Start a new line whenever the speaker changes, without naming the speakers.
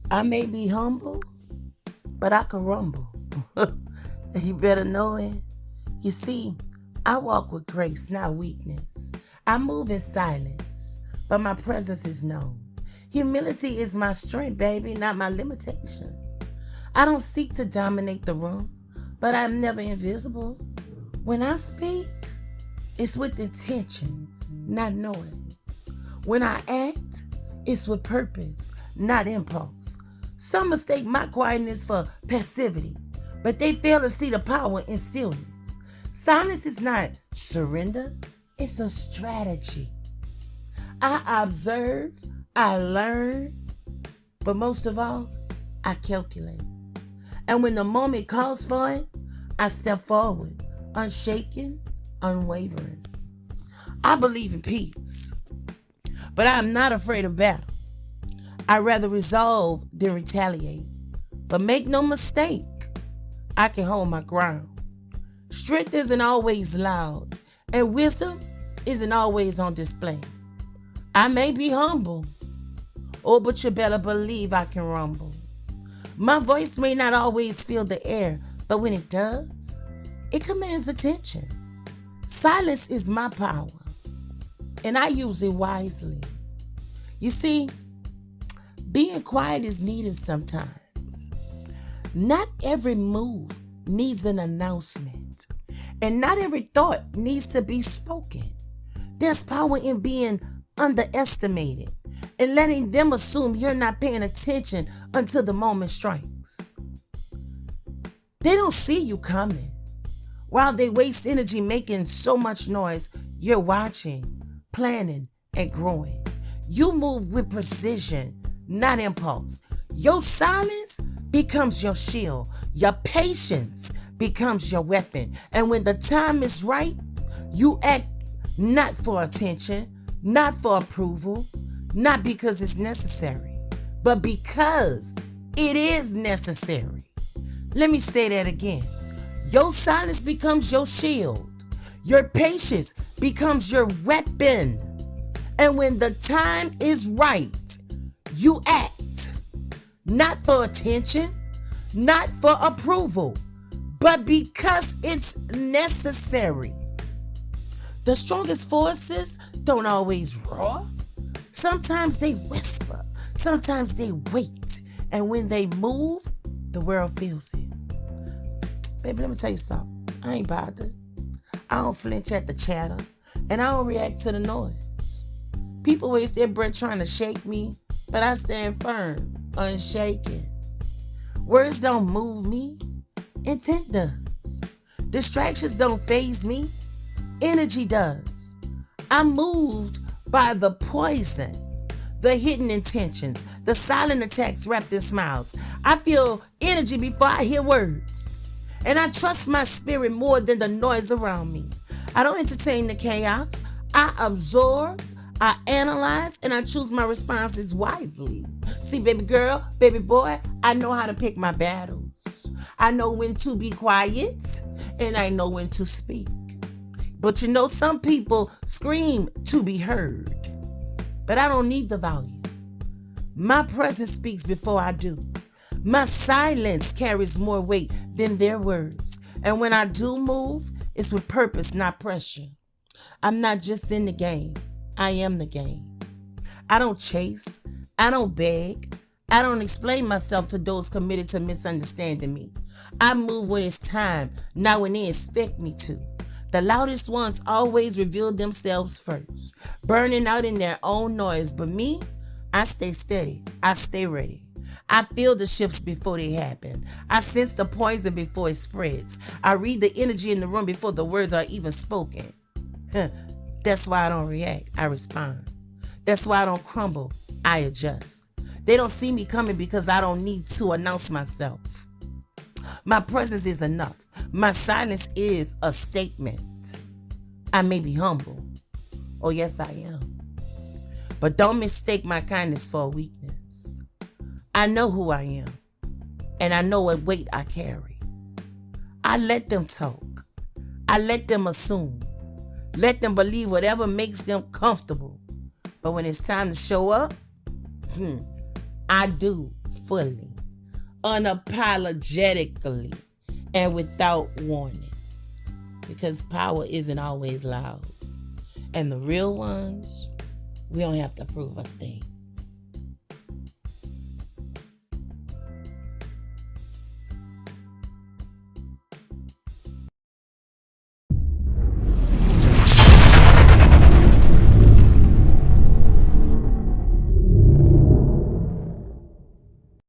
I may be humble, but I can rumble. You better know it. You see, I walk with grace, not weakness. I move in silence, but my presence is known. Humility is my strength, baby, not my limitation. I don't seek to dominate the room, but I'm never invisible. When I speak, it's with intention, not noise. When I act, it's with purpose, not impulse. Some mistake my quietness for passivity, but they fail to see the power in stillness. Silence is not surrender, it's a strategy. I observe, I learn, but most of all, I calculate. And when the moment calls for it, I step forward, unshaken, unwavering. I believe in peace, but I am not afraid of battle. I rather resolve than retaliate. But make no mistake, I can hold my ground. Strength isn't always loud, and wisdom isn't always on display. I may be humble, oh, but you better believe I can rumble. My voice may not always fill the air, but when it does, it commands attention. Silence is my power, and I use it wisely. You see, being quiet is needed sometimes. Not every move needs an announcement, and not every thought needs to be spoken. There's power in being underestimated and letting them assume you're not paying attention until the moment strikes. They don't see you coming. While they waste energy making so much noise, you're watching, planning, and growing. You move with precision, not impulse. Your silence becomes your shield. Your patience becomes your weapon. And when the time is right, you act not for attention, not for approval, not because it's necessary, but because it is necessary. Let me say that again. Your silence becomes your shield. Your patience becomes your weapon. And when the time is right, you act not for attention, not for approval, but because it's necessary. The strongest forces don't always roar. Sometimes they whisper. Sometimes they wait. And when they move, the world feels it. Baby, let me tell you something. I ain't bothered. I don't flinch at the chatter. And I don't react to the noise. People waste their breath trying to shake me, but I stand firm, unshaken. Words don't move me. Intent does. Distractions don't faze me. Energy does. I'm moved by the poison, the hidden intentions, the silent attacks wrapped in smiles. I feel energy before I hear words. And I trust my spirit more than the noise around me. I don't entertain the chaos. I absorb, I analyze, and I choose my responses wisely. See, baby girl, baby boy, I know how to pick my battles. I know when to be quiet, and I know when to speak. But you know, some people scream to be heard. But I don't need the volume. My presence speaks before I do. My silence carries more weight than their words. And when I do move, it's with purpose, not pressure. I'm not just in the game. I am the game. I don't chase. I don't beg. I don't explain myself to those committed to misunderstanding me. I move when it's time, not when they expect me to. The loudest ones always reveal themselves first, burning out in their own noise. But me, I stay steady. I stay ready. I feel the shifts before they happen. I sense the poison before it spreads. I read the energy in the room before the words are even spoken. That's why I don't react. I respond. That's why I don't crumble. I adjust. They don't see me coming because I don't need to announce myself. My presence is enough. My silence is a statement. I may be humble. Oh, yes, I am. But don't mistake my kindness for a weakness. I know who I am, and I know what weight I carry. I let them talk. I let them assume. Let them believe whatever makes them comfortable. But when it's time to show up, I do fully, unapologetically, and without warning. Because power isn't always loud. And the real ones, we don't have to prove a thing.